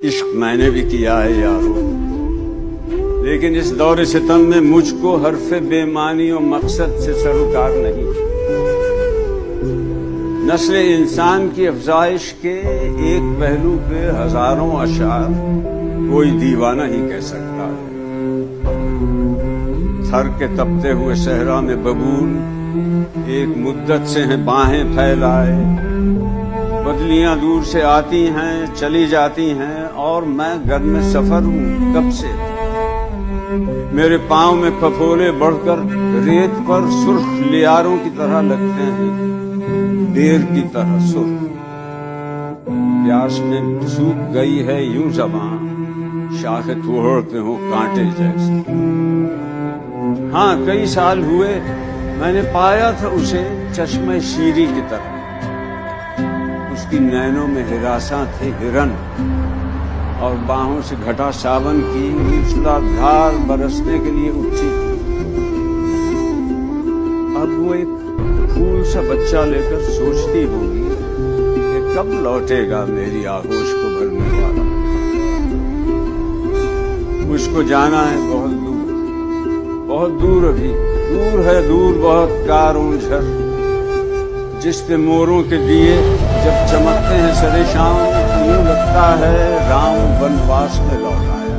इश्क मैंने भी किया है यारो, लेकिन इस दौर सितम में मुझको हरफ़े बेमानी और मकसद से सरोकार नहीं। नस्ल इंसान की अफजाइश के एक पहलू पे हजारों अशार कोई दीवाना ही कह सकता है। थर के तपते हुए सहरा में बबूल एक मुद्दत से हैं बाहें फैलाए, बदलियां दूर से आती हैं चली जाती हैं और मैं गद में सफर हूं कब से। मेरे पांव में फफोले बढ़कर रेत पर सुर्ख लियारों की तरह लगते हैं, देर की तरह सुर्ख। प्यास में सूख गई है यूं ज़बां, शाखे तोड़ते हो कांटे जैसे। हाँ, कई साल हुए मैंने पाया था उसे चश्मे शीरी की तरह। उसकी नैनों में हिरासा थे हिरन और बाहों से घटा सावन की मूसलाधार बरसने के लिए उठी। अब वो एक फूल सा बच्चा लेकर सोचती होगी कि कब लौटेगा मेरी आगोश को भरने वाला। उसको जाना है बहुत दूर, बहुत दूर, अभी दूर है, दूर बहुत कारों झर, जिस पे मोरों के दिए जब चमकते हैं सरे शाम, यूं लगता है राम वनवास में लौटा है।